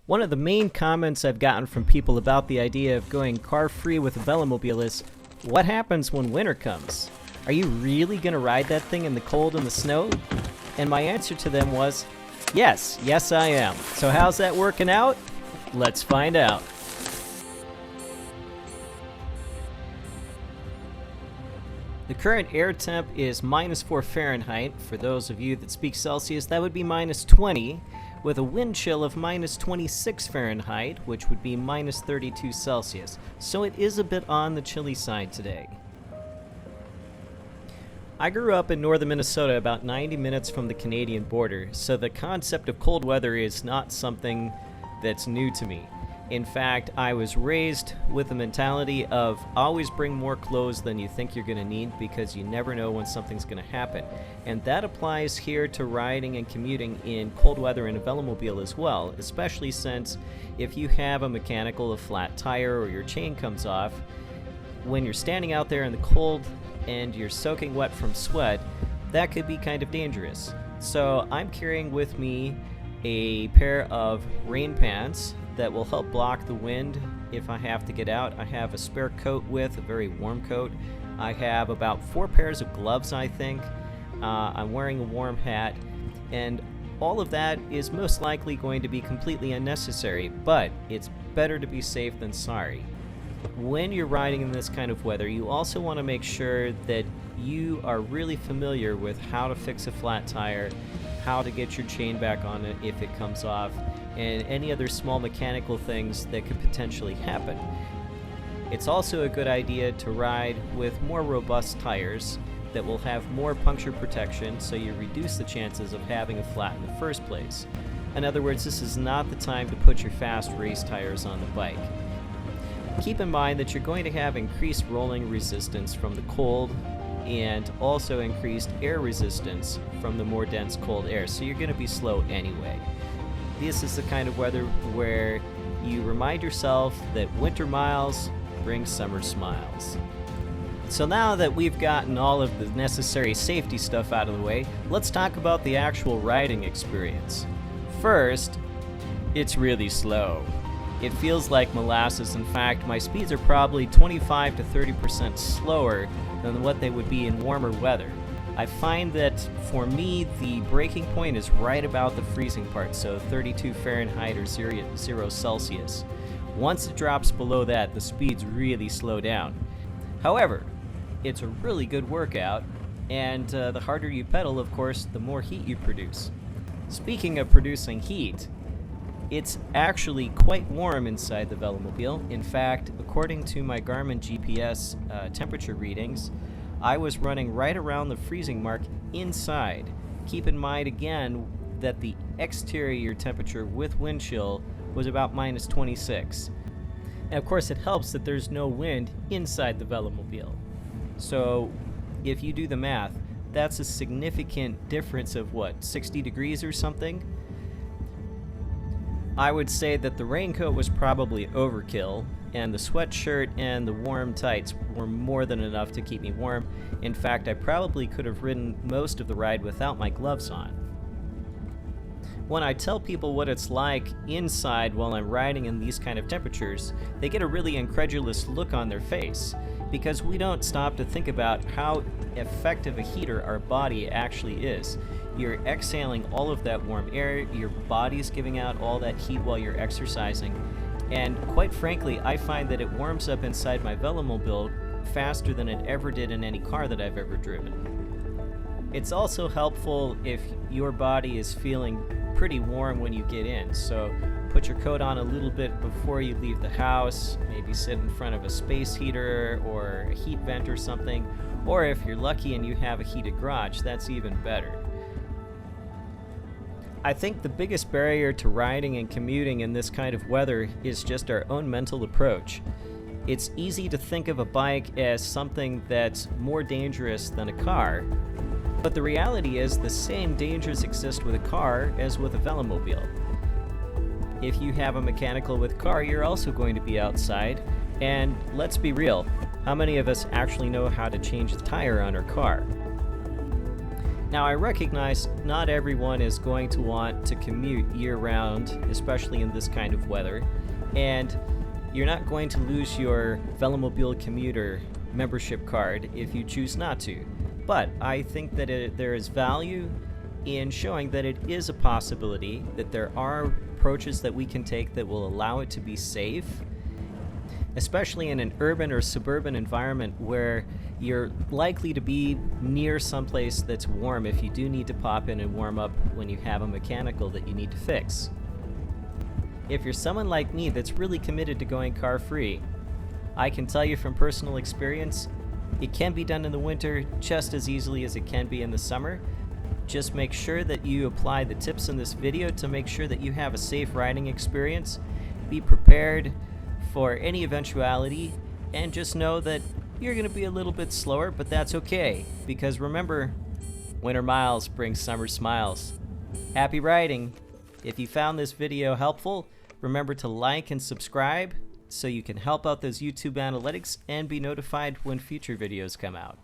One of the main comments I've gotten from people about the idea of going car-free with a Velomobile is, what happens when winter comes? Are you really going to ride that thing in the cold and the snow? And my answer to them was, yes I am. So how's that working out? Let's find out. The current air temp is -4 Fahrenheit. For those of you that speak Celsius, that would be -20, with a wind chill of -26 Fahrenheit, which would be -32 Celsius. So it is a bit on the chilly side today. I grew up in northern Minnesota, about 90 minutes from the Canadian border, so the concept of cold weather is not something that's new to me. In fact, I was raised with the mentality of always bring more clothes than you think you're going to need, because you never know when something's going to happen. And that applies here to riding and commuting in cold weather in a Velomobile as well, especially since if you have a mechanical, a flat tire, or your chain comes off, when you're standing out there in the cold and you're soaking wet from sweat, that could be kind of dangerous. So I'm carrying with me a pair of rain pants that will help block the wind if I have to get out. I have a spare coat with, a very warm coat. I have about 4 pairs of gloves, I think. I'm wearing a warm hat, and all of that is most likely going to be completely unnecessary, but it's better to be safe than sorry. When you're riding in this kind of weather, you also want to make sure that you are really familiar with how to fix a flat tire, how to get your chain back on it if it comes off, and any other small mechanical things that could potentially happen. It's also a good idea to ride with more robust tires that will have more puncture protection, so you reduce the chances of having a flat in the first place. In other words, this is not the time to put your fast race tires on the bike. Keep in mind that you're going to have increased rolling resistance from the cold and also increased air resistance from the more dense cold air, so you're going to be slow anyway. This is the kind of weather where you remind yourself that winter miles bring summer smiles. So now that we've gotten all of the necessary safety stuff out of the way, let's talk about the actual riding experience. First, it's really slow. It feels like molasses. In fact, my speeds are probably 25 to 30% slower than what they would be in warmer weather. I find that for me, the breaking point is right about the freezing part, so 32 Fahrenheit or 0 Celsius. Once it drops below that, the speeds really slow down. However, it's a really good workout, and the harder you pedal, of course, the more heat you produce. Speaking of producing heat, it's actually quite warm inside the Velomobile. In fact, according to my Garmin GPS temperature readings, I was running right around the freezing mark inside. Keep in mind again that the exterior temperature with wind chill was about -26. And of course it helps that there's no wind inside the Velomobile. So if you do the math, that's a significant difference of what, 60 degrees or something? I would say that the raincoat was probably overkill, and the sweatshirt and the warm tights were more than enough to keep me warm. In fact, I probably could have ridden most of the ride without my gloves on. When I tell people what it's like inside while I'm riding in these kind of temperatures, they get a really incredulous look on their face, because we don't stop to think about how effective a heater our body actually is. You're exhaling all of that warm air, your body's giving out all that heat while you're exercising, and quite frankly, I find that it warms up inside my Velomobile faster than it ever did in any car that I've ever driven. It's also helpful if your body is feeling pretty warm when you get in, so put your coat on a little bit before you leave the house, maybe sit in front of a space heater or a heat vent or something, or if you're lucky and you have a heated garage, that's even better. I think the biggest barrier to riding and commuting in this kind of weather is just our own mental approach. It's easy to think of a bike as something that's more dangerous than a car, but the reality is the same dangers exist with a car as with a Velomobile. If you have a mechanical with a car, you're also going to be outside, and let's be real, how many of us actually know how to change the tire on our car? Now, I recognize not everyone is going to want to commute year-round, especially in this kind of weather, and you're not going to lose your Velomobile commuter membership card if you choose not to. But I think that there is value in showing that it is a possibility, that there are approaches that we can take that will allow it to be safe, especially in an urban or suburban environment where you're likely to be near someplace that's warm if you do need to pop in and warm up when you have a mechanical that you need to fix. If you're someone like me that's really committed to going car-free, I can tell you from personal experience, it can be done in the winter just as easily as it can be in the summer. Just make sure that you apply the tips in this video to make sure that you have a safe riding experience. Be prepared for any eventuality, and just know that you're going to be a little bit slower, but that's okay, because remember, winter miles bring summer smiles. Happy riding! If you found this video helpful, remember to like and subscribe so you can help out those YouTube analytics and be notified when future videos come out.